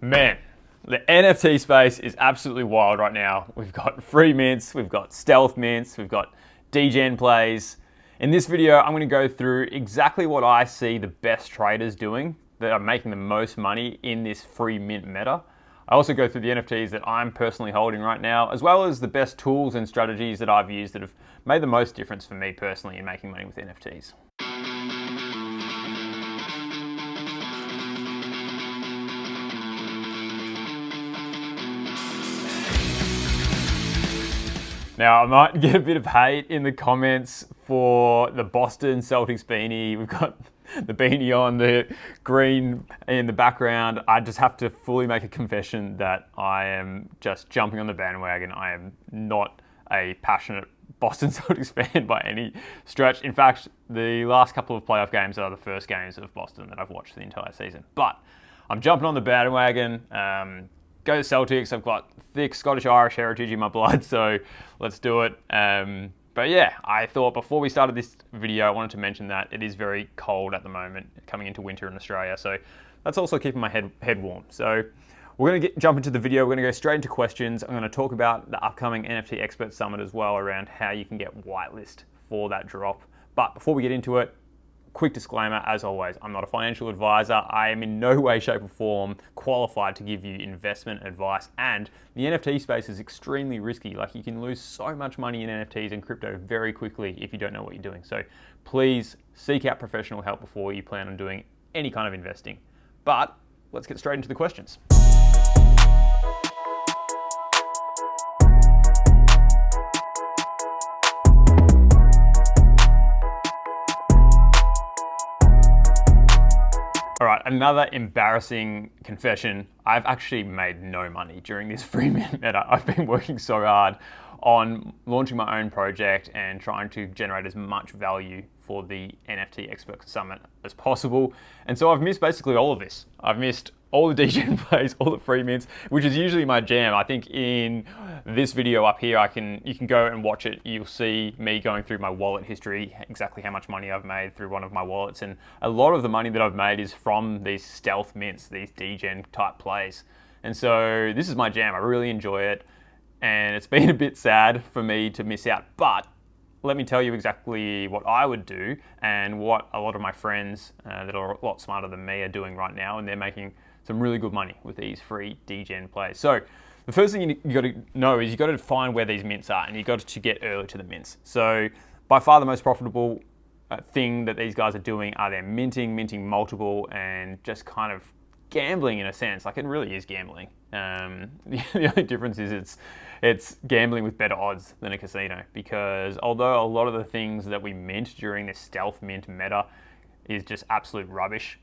Man, the NFT space is absolutely wild right now. We've got free mints, we've got stealth mints, we've got degen plays. In this video, I'm going to go through exactly what I see the best traders doing that are making the most money in this free mint meta. I also go through the NFTs that I'm personally holding right now, as well as the best tools and strategies that I've used that have made the most difference for me personally in making money with NFTs. Now, I might get a bit of hate in the comments for the Boston Celtics beanie. We've got the beanie on, the green in the background. I just have to fully make a confession that I am just jumping on the bandwagon. I am not a passionate Boston Celtics fan by any stretch. In fact, the last couple of playoff games are the first games of Boston that I've watched the entire season. But I'm jumping on the bandwagon. Go Celtics. I've got thick Scottish-Irish heritage in my blood, so let's do it. But yeah, I thought before we started this video, I wanted to mention that it is very cold at the moment, coming into winter in Australia, so that's also keeping my head warm. So we're going to jump into the video. We're going to go straight into questions. I'm going to talk about the upcoming NFT Expert Summit as well, around how you can get whitelist for that drop. But before we get into it, quick disclaimer, as always, I'm not a financial advisor. I am in no way, shape or form qualified to give you investment advice, and the NFT space is extremely risky. Like, you can lose so much money in NFTs and crypto very quickly if you don't know what you're doing. So please seek out professional help before you plan on doing any kind of investing. But let's get straight into the questions. All right, another embarrassing confession. I've actually made no money during this free mint meta. I've been working so hard on launching my own project and trying to generate as much value for the NFT Expert Summit as possible. And so I've missed basically all of this. I've missed all the degen plays, all the free mints, which is usually my jam. I think in this video up here, you can go and watch it. You'll see me going through my wallet history, exactly how much money I've made through one of my wallets. And a lot of the money that I've made is from these stealth mints, these degen type plays. And so this is my jam. I really enjoy it. And it's been a bit sad for me to miss out, but let me tell you exactly what I would do and what a lot of my friends that are a lot smarter than me are doing right now, and they're making some really good money with these free degen plays. So the first thing you got to know is you got to find where these mints are, and you got to get early to the mints. So by far the most profitable thing that these guys are doing are they're minting multiple, and just kind of gambling in a sense. Like, it really is gambling. The only difference is it's gambling with better odds than a casino, because although a lot of the things that we mint during this stealth mint meta is just absolute rubbish,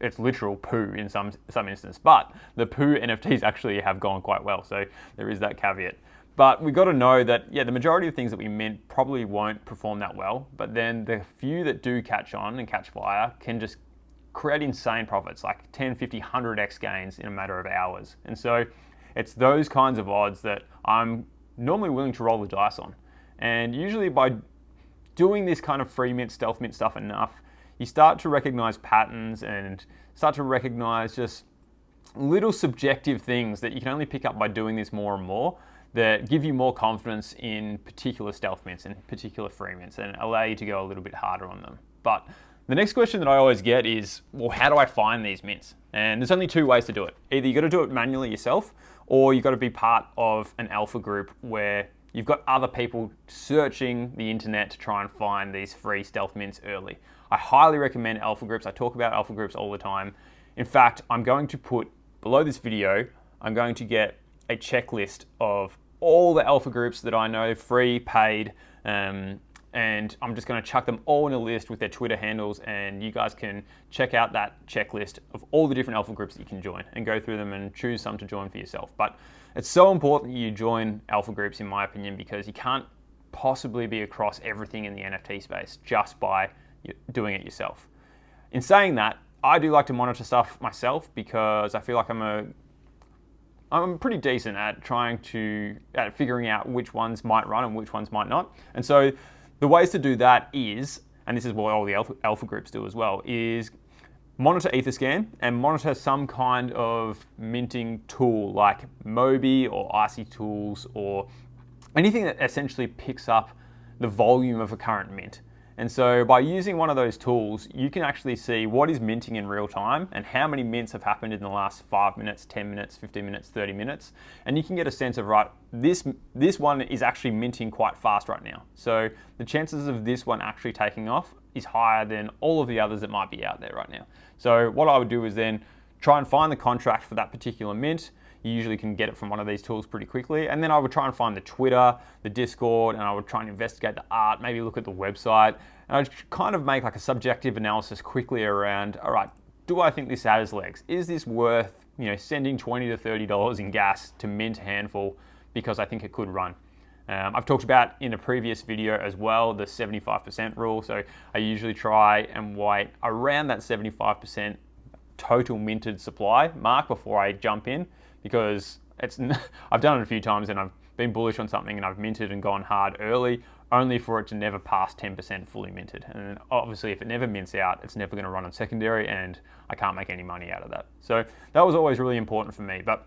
it's literal poo in some instance, but the poo NFTs actually have gone quite well, so there is that caveat. But we got to know that, yeah, the majority of things that we mint probably won't perform that well, but then the few that do catch on and catch fire can just create insane profits, like 10, 50, 100x gains in a matter of hours. And so it's those kinds of odds that I'm normally willing to roll the dice on. And usually by doing this kind of free mint, stealth mint stuff enough, you start to recognize patterns and start to recognize just little subjective things that you can only pick up by doing this more and more, that give you more confidence in particular stealth mints and particular free mints, and allow you to go a little bit harder on them. But the next question that I always get is, well, how do I find these mints? And there's only two ways to do it. Either you got to do it manually yourself, or you got to be part of an alpha group where you've got other people searching the internet to try and find these free stealth mints early. I highly recommend alpha groups. I talk about alpha groups all the time. In fact, I'm going to put below this video, I'm going to get a checklist of all the alpha groups that I know, free, paid, and I'm just going to chuck them all in a list with their Twitter handles, and you guys can check out that checklist of all the different alpha groups that you can join and go through them and choose some to join for yourself. But it's so important that you join alpha groups, in my opinion, because you can't possibly be across everything in the NFT space just by doing it yourself. In saying that, I do like to monitor stuff myself, because I feel like I'm pretty decent at figuring out which ones might run and which ones might not. And so the ways to do that is, and this is what all the alpha groups do as well, is monitor Etherscan and monitor some kind of minting tool like Mobi or Icy Tools or anything that essentially picks up the volume of a current mint. And so by using one of those tools, you can actually see what is minting in real time and how many mints have happened in the last 5 minutes, 10 minutes, 15 minutes, 30 minutes. And you can get a sense of, right, this one is actually minting quite fast right now. So the chances of this one actually taking off is higher than all of the others that might be out there right now. So what I would do is then try and find the contract for that particular mint. You usually can get it from one of these tools pretty quickly. And then I would try and find the Twitter, the Discord, and I would try and investigate the art, maybe look at the website. And I'd kind of make like a subjective analysis quickly around, all right, do I think this has legs? Is this worth, sending $20 to $30 in gas to mint a handful because I think it could run? I've talked about in a previous video as well, the 75% rule. So I usually try and wait around that 75% total minted supply mark before I jump in, because I've done it a few times and I've been bullish on something and I've minted and gone hard early, only for it to never pass 10% fully minted. And obviously if it never mints out, it's never going to run on secondary and I can't make any money out of that. So that was always really important for me. But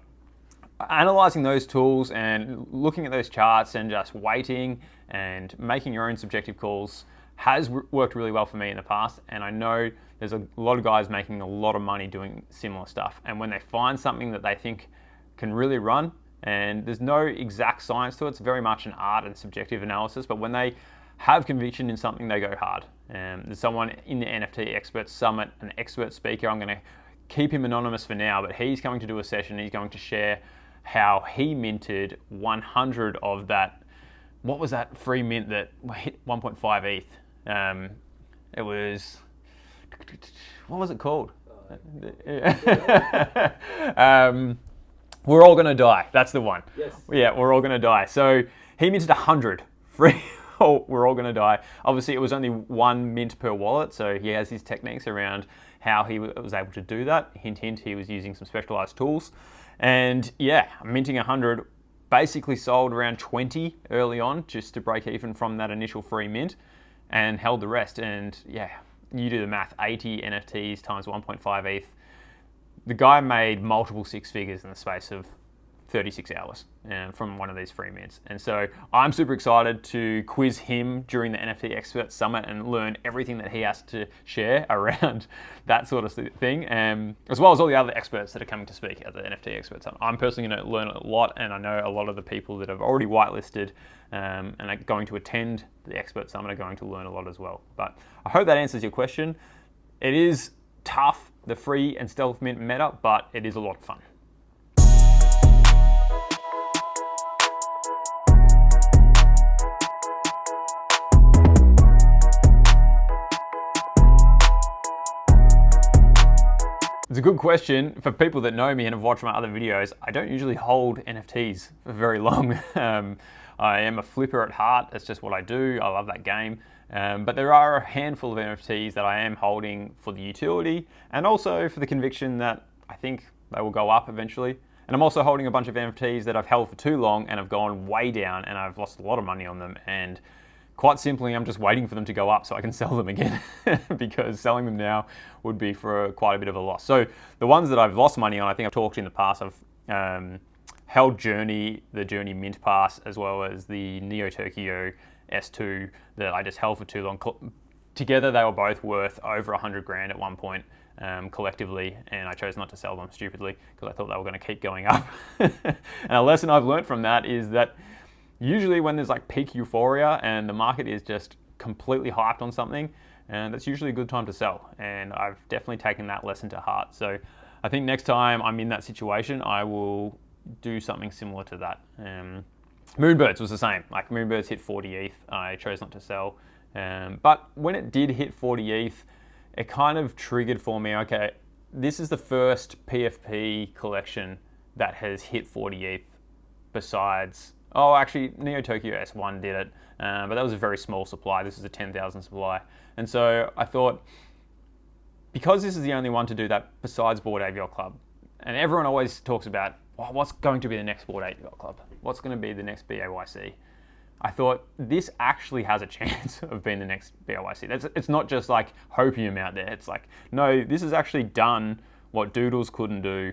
analyzing those tools and looking at those charts and just waiting and making your own subjective calls has worked really well for me in the past. And I know there's a lot of guys making a lot of money doing similar stuff. And when they find something that they think can really run, and there's no exact science to it, it's very much an art and subjective analysis, but when they have conviction in something, they go hard. There's someone in the NFT Expert Summit, an expert speaker, I'm going to keep him anonymous for now, but he's going to do a session, he's going to share how he minted 100 of that, what was that free mint that hit 1.5 ETH? It was, what was it called? We're all gonna die. That's the one. Yes. Yeah, we're all gonna die. So he minted 100 free. We're all gonna die. Obviously, it was only one mint per wallet, so he has his techniques around how he was able to do that. Hint, hint. He was using some specialized tools, and yeah, minting 100. Basically sold around 20 early on just to break even from that initial free mint, and held the rest. And yeah, you do the math. 80 NFTs times 1.5 ETH. The guy made multiple six figures in the space of 36 hours from one of these free mints. And so I'm super excited to quiz him during the NFT Expert Summit and learn everything that he has to share around that sort of thing, as well as all the other experts that are coming to speak at the NFT Expert Summit. I'm personally going to learn a lot, and I know a lot of the people that have already whitelisted and are going to attend the Expert Summit are going to learn a lot as well. But I hope that answers your question. It is tough, the free and stealth mint meta, but it is a lot of fun. It's a good question. For people that know me and have watched my other videos, I don't usually hold NFTs for very long. I am a flipper at heart. That's just what I do. I love that game. But there are a handful of NFTs that I am holding for the utility and also for the conviction that I think they will go up eventually. And I'm also holding a bunch of NFTs that I've held for too long and have gone way down and I've lost a lot of money on them. And quite simply, I'm just waiting for them to go up so I can sell them again because selling them now would be for quite a bit of a loss. So the ones that I've lost money on, I think I've talked in the past, I've held Journey, the Journey Mint Pass, as well as the Neo Tokyo S2 that I just held for too long. Together, they were both worth over 100 grand at one point collectively, and I chose not to sell them stupidly because I thought they were going to keep going up. And a lesson I've learned from that is that usually when there's like peak euphoria and the market is just completely hyped on something, and that's usually a good time to sell. And I've definitely taken that lesson to heart. So I think next time I'm in that situation, I will do something similar to that. Moonbirds was the same. Like Moonbirds hit 40 ETH. I chose not to sell. But when it did hit 40 ETH, it kind of triggered for me, okay, this is the first PFP collection that has hit 40 ETH besides, oh, actually, Neo Tokyo S1 did it, but that was a very small supply. This is a 10,000 supply. And so I thought, because this is the only one to do that besides Bored Ape Yacht Club, and everyone always talks about, well, what's going to be the next Bored Ape Yacht Club? What's going to be the next BAYC? I thought this actually has a chance of being the next BYC. It's not just like hopium out there. It's like, no, this has actually done what Doodles couldn't do,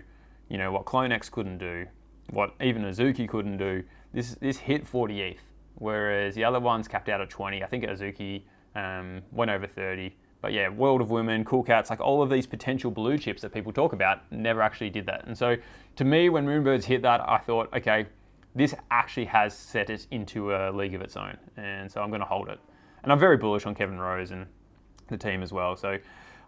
what CloneX couldn't do, what even Azuki couldn't do. This hit 40 ETH, whereas the other ones capped out at 20. I think Azuki went over 30. But yeah, World of Women, Cool Cats, like all of these potential blue chips that people talk about never actually did that. And so to me, when Moonbirds hit that, I thought, okay, this actually has set it into a league of its own. And so I'm going to hold it. And I'm very bullish on Kevin Rose and the team as well. So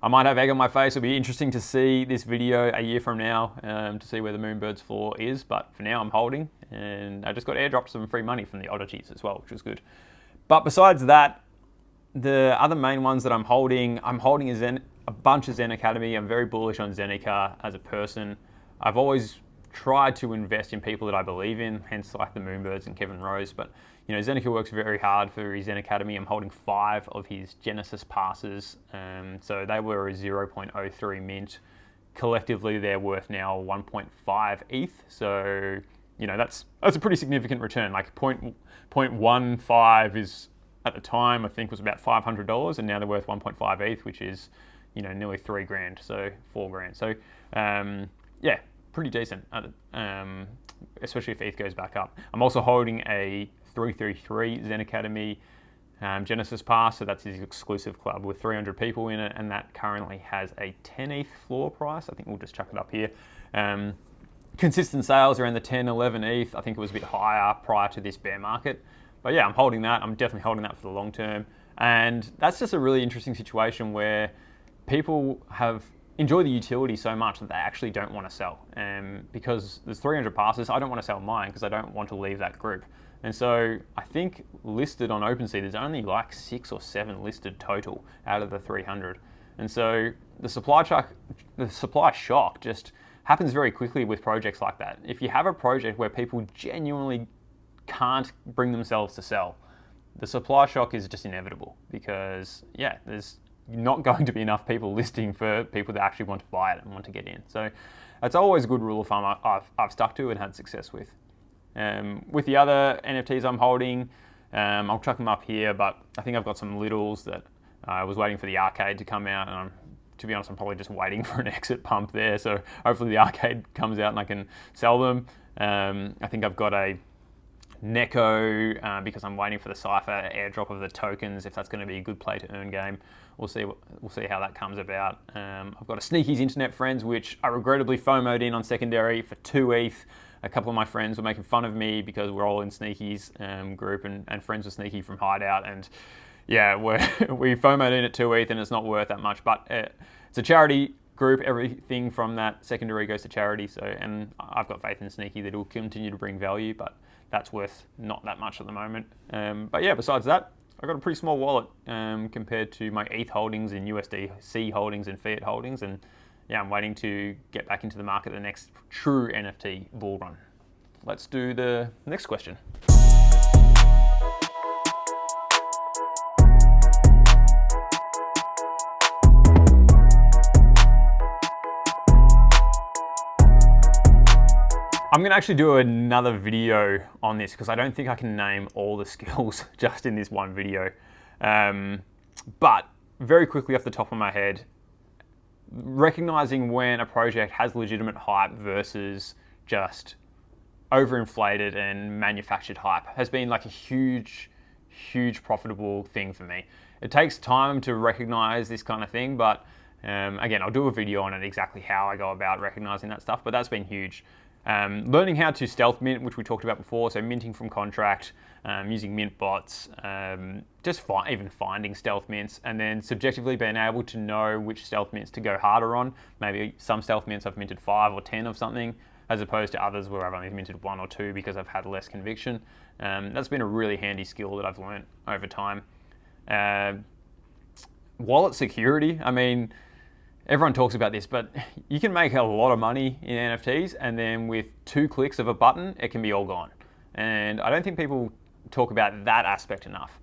I might have egg on my face. It'll be interesting to see this video a year from now to see where the Moonbirds floor is. But for now, I'm holding. And I just got airdropped some free money from the oddities as well, which was good. But besides that, the other main ones that I'm holding a bunch of Zen Academy. I'm very bullish on Zenica as a person. I've always tried to invest in people that I believe in, hence like the Moonbirds and Kevin Rose. But Zenica works very hard for his Zen Academy. I'm holding 5 of his Genesis passes. So they were a 0.03 mint. Collectively, they're worth now 1.5 ETH. So that's a pretty significant return. Like 0.15 is, at the time, I think was about $500, and now they're worth 1.5 ETH, which is nearly $3,000, so $4,000. So yeah, pretty decent, especially if ETH goes back up. I'm also holding a 333 Zen Academy Genesis Pass, so that's his exclusive club with 300 people in it, and that currently has a 10 ETH floor price. I think we'll just chuck it up here. Consistent sales around the 10, 11 ETH. I think it was a bit higher prior to this bear market. But yeah, I'm holding that. I'm definitely holding that for the long term. And that's just a really interesting situation where people have enjoyed the utility so much that they actually don't want to sell. Because there's 300 passes, I don't want to sell mine because I don't want to leave that group. And so I think listed on OpenSea, there's only like 6 or 7 listed total out of the 300. And so the supply shock just happens very quickly with projects like that. If you have a project where people genuinely can't bring themselves to sell, the supply shock is just inevitable because, yeah, there's not going to be enough people listing for people that actually want to buy it and want to get in. So that's always a good rule of thumb I've stuck to and had success with. With the other NFTs I'm holding, I'll chuck them up here, but I think I've got some littles that I was waiting for the arcade to come out, and to be honest, I'm probably just waiting for an exit pump there. So hopefully the arcade comes out and I can sell them. I think I've got a Neko because I'm waiting for the Cypher airdrop of the tokens, if that's going to be a good play to earn game. We'll see how that comes about. I've got a Sneaky's Internet Friends, which I regrettably FOMO'd in on secondary for 2 ETH. A couple of my friends were making fun of me because we're all in Sneaky's group and friends with Sneaky from Hideout, and yeah, we FOMO'd in at 2 ETH and it's not worth that much, but it's a charity group. Everything from that secondary goes to charity, so, and I've got faith in Sneaky that it will continue to bring value, but that's worth not that much at the moment. But yeah, besides that, I've got a pretty small wallet compared to my ETH holdings and USDC holdings and fiat holdings, and yeah, I'm waiting to get back into the market the next true NFT bull run. Let's do the next question. I'm going to actually do another video on this because I don't think I can name all the skills just in this one video. But very quickly off the top of my head, recognizing when a project has legitimate hype versus just overinflated and manufactured hype has been like a huge profitable thing for me. It takes time to recognize this kind of thing, but again, I'll do a video on it, exactly how I go about recognizing that stuff, but that's been huge. Learning how to stealth mint, which we talked about before, so minting from contract, using mint bots, just even finding stealth mints, and then subjectively being able to know which stealth mints to go harder on. Maybe some stealth mints I've minted 5 or 10 of something, as opposed to others where I've only minted 1 or 2 because I've had less conviction. That's been a really handy skill that I've learned over time. Wallet security, I mean, everyone talks about this, but you can make a lot of money in NFTs, and then with 2 clicks of a button, it can be all gone. And I don't think people talk about that aspect enough.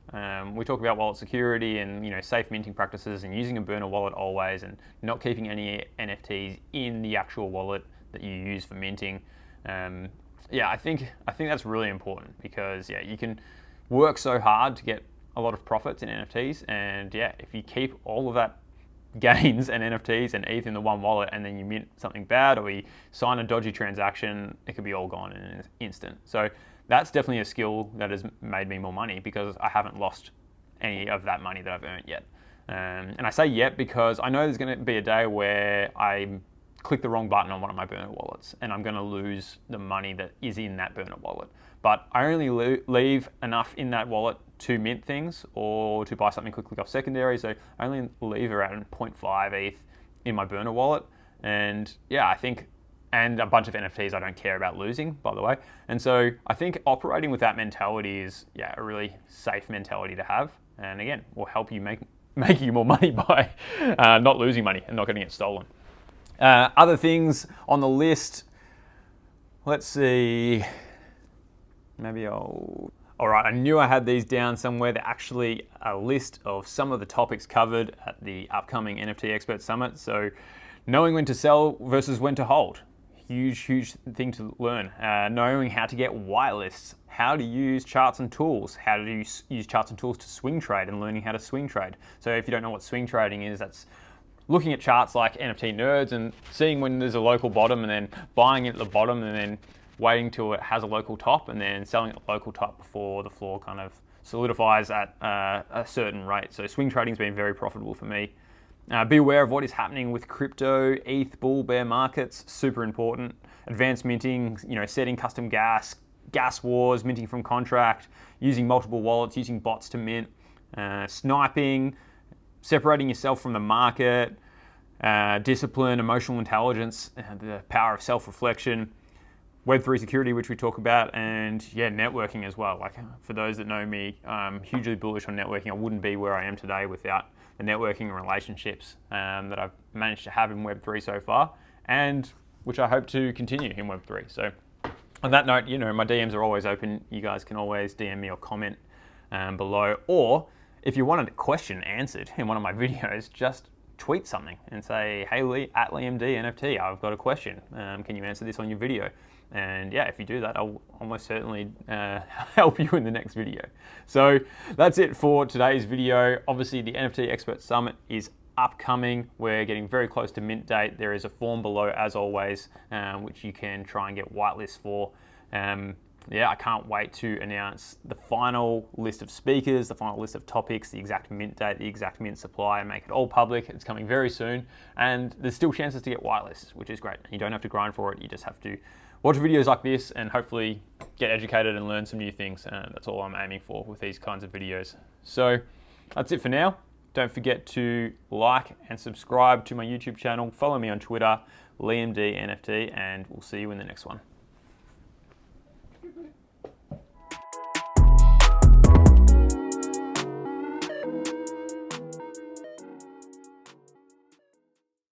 We talk about wallet security and safe minting practices and using a burner wallet always, and not keeping any NFTs in the actual wallet that you use for minting. Yeah, I think that's really important because yeah, you can work so hard to get a lot of profits in NFTs. And yeah, if you keep all of that gains and NFTs and ETH in the one wallet, and then you mint something bad or you sign a dodgy transaction, it could be all gone in an instant. So that's definitely a skill that has made me more money, because I haven't lost any of that money that I've earned yet. And I say yet because I know there's going to be a day where I click the wrong button on one of my burner wallets and I'm going to lose the money that is in that burner wallet. But I only leave enough in that wallet to mint things or to buy something quickly off secondary. So I only leave around 0.5 ETH in my burner wallet. And yeah, I think, and a bunch of NFTs I don't care about losing, by the way. And so I think operating with that mentality is, yeah, a really safe mentality to have. And again, will help you make you more money by not losing money and not getting it stolen. Other things on the list, let's see, all right, I knew I had these down somewhere. They're actually a list of some of the topics covered at the upcoming NFT Expert Summit. So knowing when to sell versus when to hold. Huge thing to learn. Knowing how to get whitelists, how to use charts and tools, how to use charts and tools to swing trade, and learning how to swing trade. So if you don't know what swing trading is, that's looking at charts like NFT Nerds and seeing when there's a local bottom and then buying it at the bottom and then waiting till it has a local top and then selling at the local top before the floor kind of solidifies at a certain rate. So swing trading's been very profitable for me. Be aware of what is happening with crypto, ETH, bull, bear markets, super important. Advanced minting, setting custom gas wars, minting from contract, using multiple wallets, using bots to mint, sniping, separating yourself from the market, discipline, emotional intelligence, the power of self-reflection, Web3 security, which we talk about, and yeah, networking as well. Like, for those that know me, I'm hugely bullish on networking. I wouldn't be where I am today without the networking and relationships that I've managed to have in Web3 so far, and which I hope to continue in Web3. So on that note, my DMs are always open. You guys can always DM me or comment below, or if you wanted a question answered in one of my videos, just tweet something and say, hey Lee, at LiamD NFT, I've got a question. Can you answer this on your video? And yeah, if you do that, I'll almost certainly help you in the next video. So that's it for today's video. Obviously, the NFT Expert Summit is upcoming. We're getting very close to mint date. There is a form below, as always, which you can try and get whitelists for. Yeah, I can't wait to announce the final list of speakers, the final list of topics, the exact mint date, the exact mint supply, and make it all public. It's coming very soon. And there's still chances to get whitelists, which is great. You don't have to grind for it. You just have to watch videos like this and hopefully get educated and learn some new things. That's all I'm aiming for with these kinds of videos. So that's it for now. Don't forget to like and subscribe to my YouTube channel. Follow me on Twitter, LiamD NFT, and we'll see you in the next one.